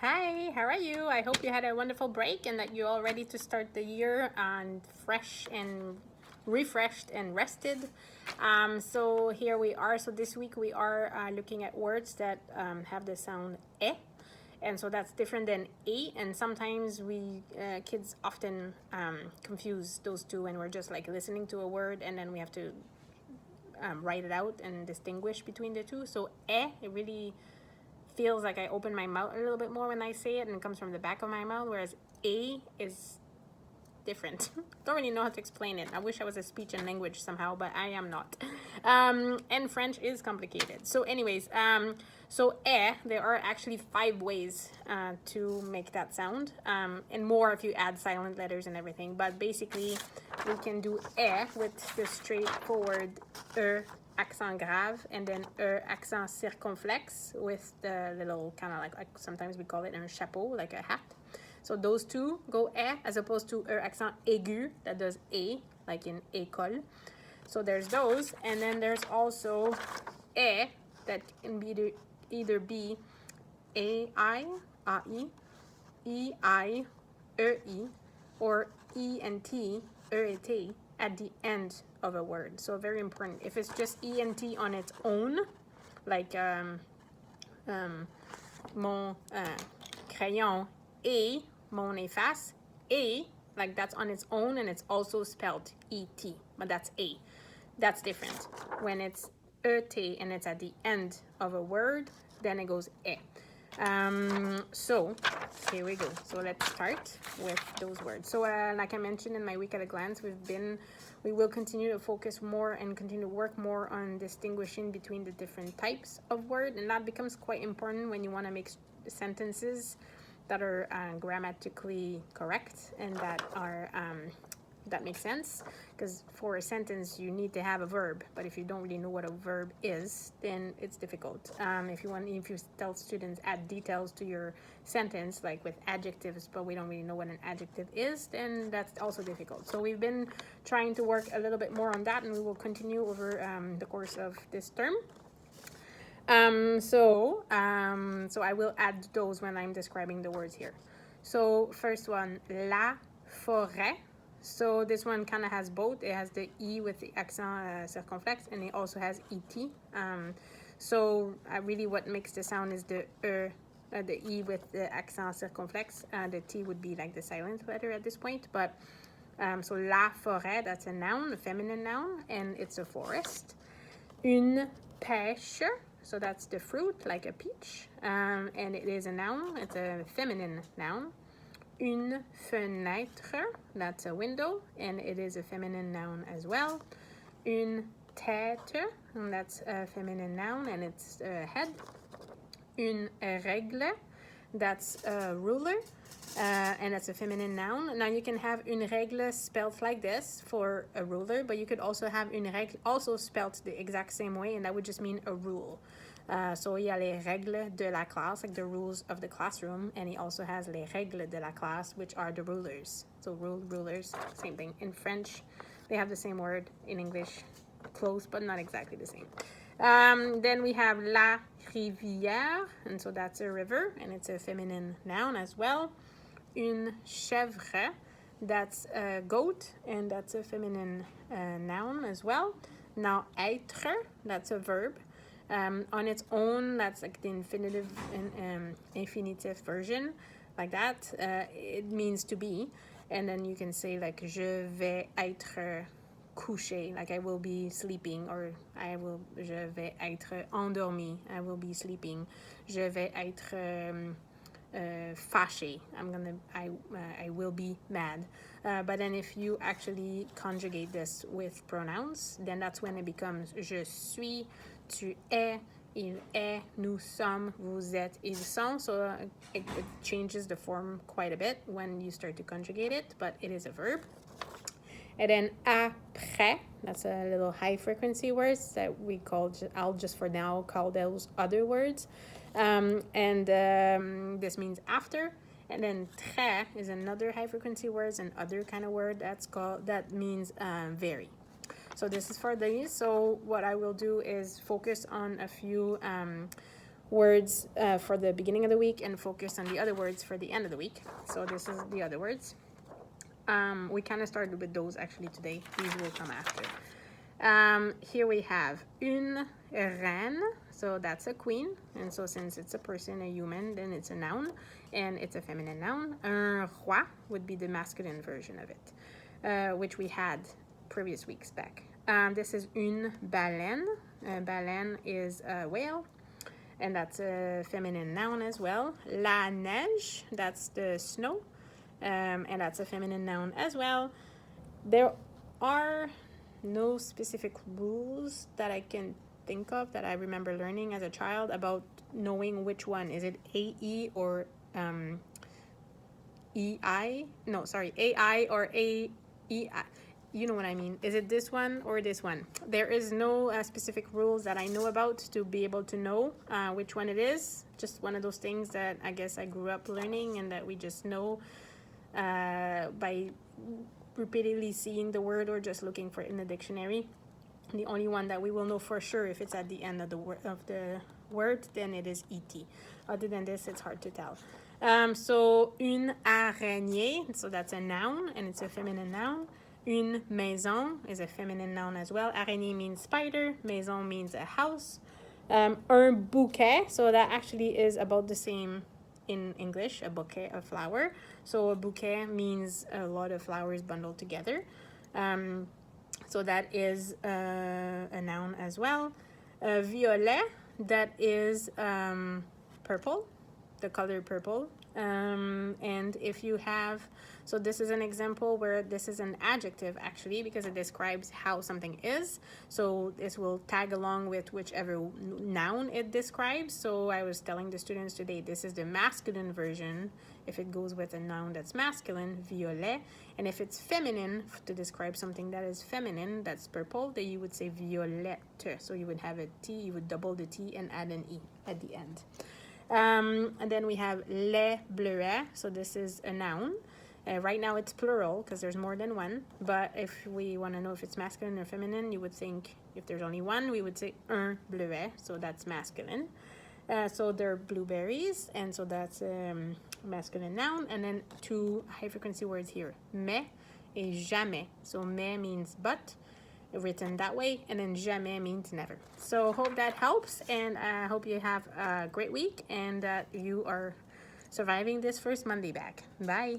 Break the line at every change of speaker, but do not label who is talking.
Hi, how are you? I hope you had a wonderful break and that you're all ready to start the year on fresh and refreshed and rested. So here we are. So this week we are looking at words that have the sound e, and so that's different than a. And sometimes we kids often confuse those two, and we're just like listening to a word, and then we have to write it out and distinguish between the two. So it really feels like I open my mouth a little bit more when I say it, and it comes from the back of my mouth, whereas a is different. Don't really know how to explain it. I wish I was a speech and language somehow, but I am not. And French is complicated. So anyways, so there are actually 5 ways to make that sound, and more if you add silent letters and everything. But basically, we can do with the straightforward accent grave, and then accent circonflexe with the little kind of like sometimes we call it un chapeau, like a hat. So those two go as opposed to accent aigu that does a, like in école. So there's those, and then there's also that can be either be ai, ei, ei, or e and t, et at the end of a word. So very important. If it's just e and t on its own, like mon crayon et mon efface, like that's on its own and it's also spelled et, but that's a. That's different. When it's et and it's at the end of a word, then it goes e. So here we go. So let's start with those words. So like I mentioned in my week at a glance, we will continue to focus more and continue to work more on distinguishing between the different types of word, and that becomes quite important when you want to make sentences that are grammatically correct and that are that makes sense, because for a sentence you need to have a verb, but if you don't really know what a verb is, then it's difficult. If you tell students add details to your sentence, like with adjectives, but we don't really know what an adjective is, then that's also difficult. So we've been trying to work a little bit more on that, and we will continue over the course of this term. So I will add those when I'm describing the words here. So first one, la forêt. So this one kind of has both. It has the e with the accent circonflexe, and it also has et. So really what makes the sound is the e with the accent circonflexe. The t would be like the silent letter at this point. But so la forêt, that's a noun, a feminine noun, and it's a forest. Une pêche. So that's the fruit, like a peach, and it is a noun. It's a feminine noun. Une fenêtre, that's a window, and it is a feminine noun as well. Une tête, and that's a feminine noun, and it's a head. Une règle, that's a ruler, and that's a feminine noun. Now you can have une règle spelled like this for a ruler, but you could also have une règle also spelled the exact same way, and that would just mean a rule. So il y a les règles de la classe, like the rules of the classroom, and he also has les règles de la classe, which are the rulers. So rulers, same thing. In French, they have the same word. In English, close, but not exactly the same. Then we have la rivière, and so that's a river, and it's a feminine noun as well. Une chèvre, that's a goat, and that's a feminine noun as well. Now être, that's a verb. On its own, that's like the infinitive and infinitive version, like that. It means to be, and then you can say like je vais être couché, like I will be sleeping, or je vais être endormi, I will be sleeping. Je vais être fâché, I will be mad. But then if you actually conjugate this with pronouns, then that's when it becomes je suis, tu es, il est, nous sommes, vous êtes, ils sont. So it changes the form quite a bit when you start to conjugate it, but it is a verb. And then après, that's a little high frequency words that I'll just for now call those other words. This means after. And then très is another high frequency words, and other kind of word that means very. So this is for these. So what I will do is focus on a few words for the beginning of the week and focus on the other words for the end of the week. So this is the other words. We kind of started with those actually today. These will come after. Here we have une reine, so that's a queen, and so since it's a person, a human, then it's a noun, and it's a feminine noun. Un roi would be the masculine version of it, which we had previous weeks back. This is une baleine. A baleine is a whale, and that's a feminine noun as well. La neige, that's the snow, and that's a feminine noun as well. There are no specific rules that I can think of that I remember learning as a child about knowing which one. Is it AE or EI? No, sorry, AI or AEI. You know what I mean. Is it this one or this one? There is no specific rules that I know about to be able to know which one it is. Just one of those things that I guess I grew up learning and that we just know by repeatedly seeing the word or just looking for it in the dictionary. The only one that we will know for sure if it's at the end of the word, then it is et. Other than this, it's hard to tell. So une araignée, so that's a noun and it's a feminine noun. Une maison is a feminine noun as well. Araignée means spider, maison means a house. Un bouquet, so that actually is about the same in English, a bouquet of flower. So a bouquet means a lot of flowers bundled together. So that is a noun as well. Violet, that is purple, the color purple. And if you have, so this is an example where this is an adjective actually because it describes how something is. So this will tag along with whichever noun it describes. So I was telling the students today, this is the masculine version if it goes with a noun that's masculine, violet. And if it's feminine, to describe something that is feminine, that's purple, then you would say violette. So you would have a T, you would double the T and add an E at the end. And then we have les bleuets, so this is a noun. Right now it's plural because there's more than one, but if we want to know if it's masculine or feminine, you would think if there's only one, we would say un bleuet, so that's masculine. So they're blueberries, and so that's a masculine noun. And then two high frequency words here, mais et jamais. So mais means but, written that way, and then jamais means never. So hope that helps, and I hope you have a great week and that you are surviving this first Monday back. Bye.